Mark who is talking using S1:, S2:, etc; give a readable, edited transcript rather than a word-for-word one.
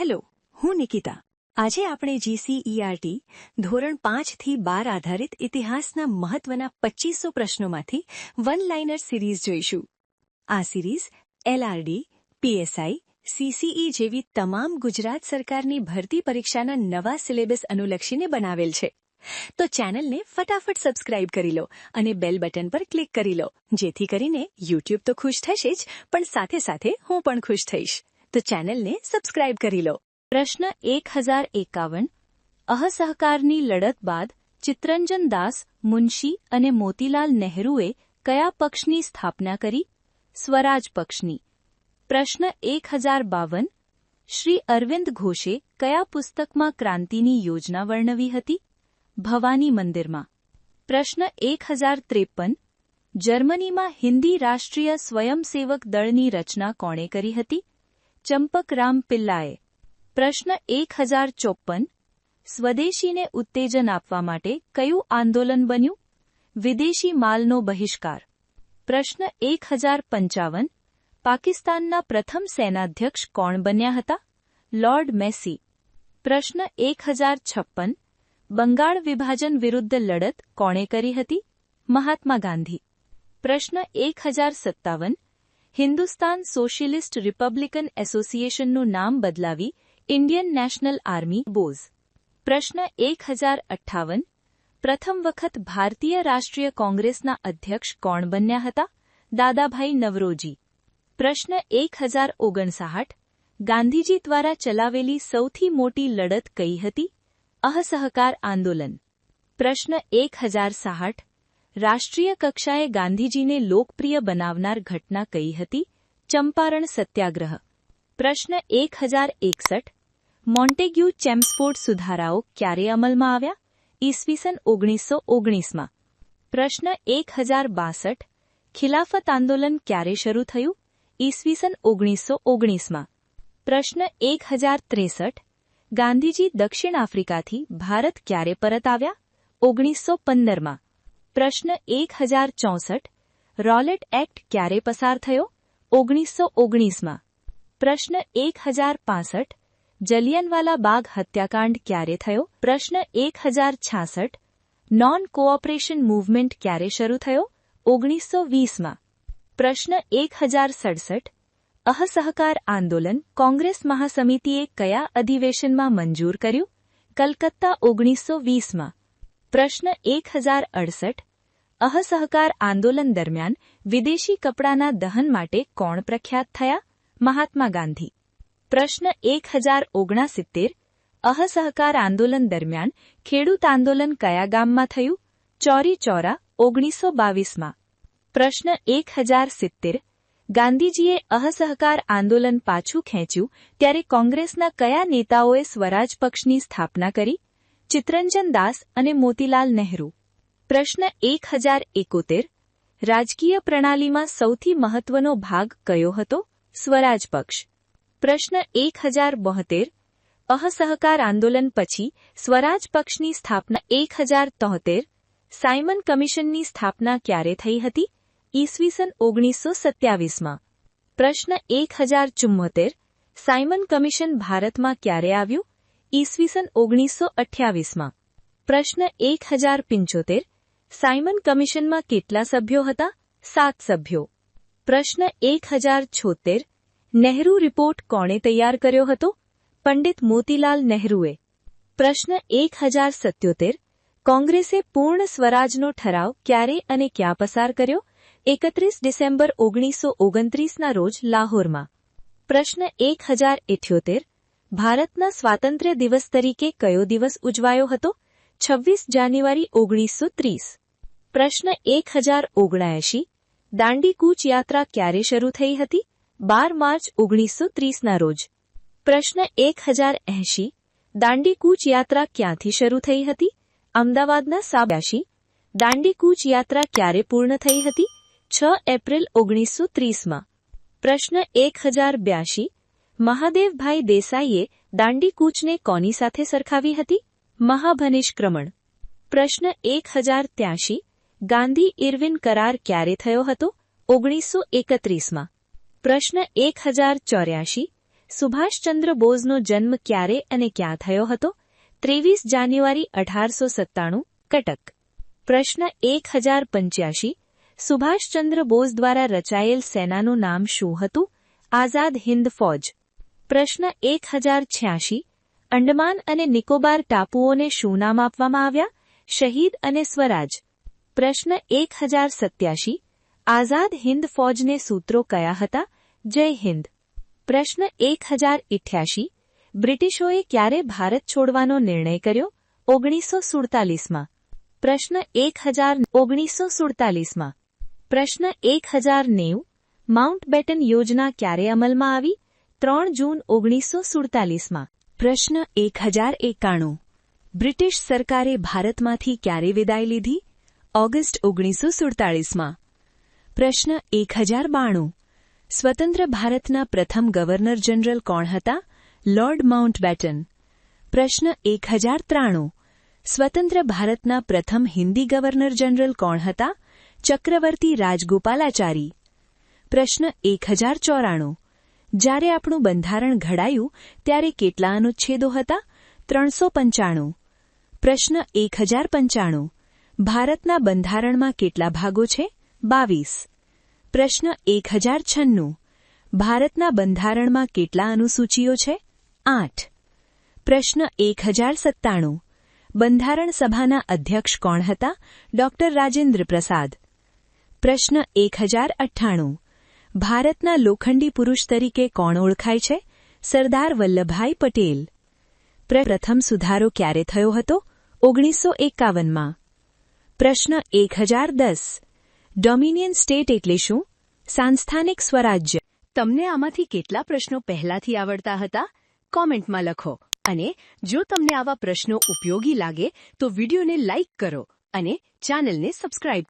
S1: Hello, હું નિકિતા. આજે આપણે જીસીઈઆરટી ધોરણ 5થી 12 આધારિત ઇતિહાસના મહત્વના 2500 પ્રશ્નોમાંથી વન લાઇનર સિરીઝ જોઈશું. આ સિરીઝ એલઆરડી, પીએસઆઈ, સીસીઈ જેવી તમામ ગુજરાત સરકારની ભરતી પરીક્ષાના નવા સિલેબસ અનુલક્ષીને બનાવેલ છે. તો ચેનલને ફટાફટ સબસ્ક્રાઇબ કરી લો અને બેલ બટન પર ક્લિક કરી લો, જેથી કરીને યુટ્યુબ તો ખુશ થશે જ, પણ સાથે સાથે હું પણ ખુશ થઈશ. તો ચેનલને સબસ્ક્રાઇબ કરી લો. પ્રશ્ન 1051. અસહકારની લડત બાદ ચિત્તરંજન દાસ, મુનશી અને મોતીલાલ નહેરુએ કયા પક્ષની સ્થાપના કરી? સ્વરાજ પક્ષની. પ્રશ્ન 1052. શ્રી અરવિંદ ઘોષે કયા પુસ્તકમાં ક્રાંતિની યોજના વર્ણવી હતી? ભવાની મંદિરમાં. પ્રશ્ન 1053. જર્મનીમાં હિન્દી રાષ્ટ્રીય સ્વયંસેવક દળની રચના કોણે કરી હતી? ચંપકરામ પિલ્લાએ. પ્રશ્ન 1054. સ્વદેશીને ઉત્તેજન આપવા માટે કયું આંદોલન બન્યું? વિદેશી માલનો બહિષ્કાર. પ્રશ્ન 1055. પાકિસ્તાનના પ્રથમ સેનાધ્યક્ષ કોણ બન્યા હતા? Lord Massey. પ્રશ્ન 1056. બંગાળ વિભાજન વિરુદ્ધ લડત કોણે કરી હતી? મહાત્મા ગાંધી. પ્રશ્ન 1057. હિન્દુસ્તાન સોશિયલિસ્ટ રિપબ્લિકન એસોસિએશનનું નામ બદલાવી ઇન્ડિયન નેશનલ આર્મી બોઝ. પ્રશ્ન 1058. પ્રથમ વખત ભારતીય રાષ્ટ્રીય કોંગ્રેસના અધ્યક્ષ કોણ બન્યા હતા? દાદાભાઈ નવરોજી. પ્રશ્ન 1059. ગાંધીજી દ્વારા ચલાવેલી સૌથી મોટી લડત કઈ હતી? અસહકાર આંદોલન. પ્રશ્ન 1060. રાષ્ટ્રીય કક્ષાએ ગાંધીજીને લોકપ્રિય બનાવનાર ઘટના કઈ હતી? ચંપારણ સત્યાગ્રહ. પ્રશ્ન 1061. મોન્ટેગ્યુ ચેમ્સફોર્ડ સુધારાઓ ક્યારે અમલમાં આવ્યા? ઈસવીસન 1919માં. પ્રશ્ન 1062. ખિલાફત આંદોલન ક્યારે શરૂ થયું? ઈસવીસન 1919માં. પ્રશ્ન 1063. ગાંધીજી દક્ષિણ આફ્રિકાથી ભારત ક્યારે પરત આવ્યા? 1915માં. પ્રશ્ન 1064. રોલેટ એક્ટ ક્યારે પસાર થયો? 1919માં. પ્રશ્ન 1065. જલિયનવાલા બાગ હત્યાકાંડ ક્યારે થયો? પ્રશ્ન 1066. નોન કોઓપરેશન મૂવમેન્ટ ક્યારે શરૂ થયો? 1920માં. પ્રશ્ન 1067. અસહકાર આંદોલન કોંગ્રેસ મહાસમિતિએ કયા અધિવેશનમાં મંજૂર કર્યું? કલકત્તા 1920માં. પ્રશ્ન 1068. અસહકાર આંદોલન દરમિયાન વિદેશી કપડાના દહન માટે કોણ પ્રખ્યાત થયા? મહાત્મા ગાંધી. પ્રશ્ન 1069. અસહકાર આંદોલન દરમિયાન ખેડૂત આંદોલન કયા ગામમાં થયું? ચોરી ચોરા 1922માં. પ્રશ્ન 1070. ગાંધીજીએ અસહકાર આંદોલન પાછું ખેંચ્યું ત્યારે કોંગ્રેસના કયા નેતાઓએ સ્વરાજ પક્ષની સ્થાપના કરી? ચિત્તરંજન દાસ અને મોતીલાલ નહેરુ. પ્રશ્ન 1071. રાજકીય પ્રણાલીમાં સૌથી મહત્વનો ભાગ કયો હતો? સ્વરાજ પક્ષ. પ્રશ્ન 1072. અસહકાર આંદોલન પછી સ્વરાજ પક્ષની સ્થાપના. 1073. સાયમન કમિશનની સ્થાપના ક્યારે થઈ હતી? ઈસવીસન 1927માં. પ્રશ્ન 1074. સાયમન કમિશન ભારતમાં ક્યારે આવ્યું? ઈસવીસન 1928માં. પ્રશ્ન 1075. સાયમન કમિશનમાં કેટલા સભ્યો હતા? 7 સભ્યો. પ્રશ્ન 1076. નહેરુ રિપોર્ટ કોણે તૈયાર કર્યો હતો? પંડિત મોતીલાલ નહેરુએ. પ્રશ્ન 1077. કોંગ્રેસે પૂર્ણ સ્વરાજનો ઠરાવ ક્યારે અને ક્યાં પસાર કર્યો? 31 ડિસેમ્બર 1929ના રોજ લાહોરમાં. પ્રશ્ન 1078. ભારતના સ્વાતંત્ર્ય દિવસ તરીકે કયો દિવસ ઉજવાયો હતો? 26 જાન્યુઆરી 1930. પ્રશ્ન 1079. દાંડી કૂચ યાત્રા ક્યારે શરૂ થઈ હતી? 12 માર્ચ 1930ના રોજ. પ્રશ્ન 1080. દાંડી કૂચ યાત્રા ક્યાંથી શરૂ થઈ હતી? અમદાવાદના સાબ્યાશી. દાંડી કૂચ યાત્રા ક્યારે પૂર્ણ થઈ હતી? 6 એપ્રિલ 1930માં. પ્રશ્ન 1082. મહાદેવભાઈ દેસાઈએ દાંડી કૂચને કોની સાથે સરખાવી હતી? મહાભનિષ્ક્રમણ. પ્રશ્ન 1083. ગાંધી ઇરવિન કરાર ક્યારે થયો હતો? 1931માં. પ્રશ્ન 1084.
S2: સુભાષચંદ્ર બોઝનો જન્મ ક્યારે અને ક્યાં થયો હતો? 23 જાન્યુઆરી 1897, કટક. પ્રશ્ન 1085. સુભાષચંદ્ર બોઝ દ્વારા રચાયેલ સેનાનું નામ શું હતું? આઝાદ હિન્દ ફૌજ. પ્રશ્ન 1086. અંડમાન અને નિકોબાર ટાપુઓને શું નામ આપવામાં આવ્યા? શહીદ અને સ્વરાજ. પ્રશ્ન 1087. આઝાદ હિન્દ ફૌજને સૂત્રો કયા હતા? જય હિન્દ. પ્રશ્ન 1088. બ્રિટિશોએ ક્યારે ભારત છોડવાનો નિર્ણય કર્યો? 1947માં. પ્રશ્ન 1947માં. પ્રશ્ન 1090. માઉન્ટ બેટન યોજના ક્યારે અમલમાં આવી? 3 જૂન 1947માં.
S1: પ્રશ્ન 1091. બ્રિટિશ સરકારે ભારતમાંથી ક્યારે વિદાય લીધી? ઓગસ્ટ 1947માં. પ્રશ્ન 1092. સ્વતંત્ર ભારતના પ્રથમ ગવર્નર જનરલ કોણ હતા? Lord Mountbatten. પ્રશ્ન 1093. સ્વતંત્ર ભારતના પ્રથમ હિન્દી ગવર્નર જનરલ કોણ હતા? ચક્રવર્તી રાજગોપાલાચારી. પ્રશ્ન 1094. જ્યારે આપણું બંધારણ ઘડાયું ત્યારે કેટલા અનુચ્છેદો હતા? 395. પ્રશ્ન 1095. ભારતના બંધારણમાં કેટલા ભાગો છે? 22. પ્રશ્ન 1096. ભારતના બંધારણમાં કેટલા અનુસૂચિઓ છે? 8. પ્રશ્ન 1097. બંધારણ સભાના અધ્યક્ષ કોણ હતા? ડોક્ટર રાજેન્દ્ર પ્રસાદ. પ્રશ્ન 1098. ભારતના લોખંડી પુરુષ તરીકે કોણ ઓળખાય છે? સરદાર વલ્લભભાઈ પટેલ. પ્રથમ સુધારો ક્યારે થયો હતો? 1951માં. પ્રશ્ન 1010. ડોમિનિયન સ્ટેટ એટલે શું? સાંસ્થાનિક સ્વરાજ્ય. તમને આમાંથી કેટલા પ્રશ્નો પહેલાથી આવડતા હતા? કોમેન્ટમાં લખો. અને જો તમને આવા પ્રશ્નો ઉપયોગી લાગે તો વિડીયોને લાઇક કરો અને ચેનલને સબસ્ક્રાઇબ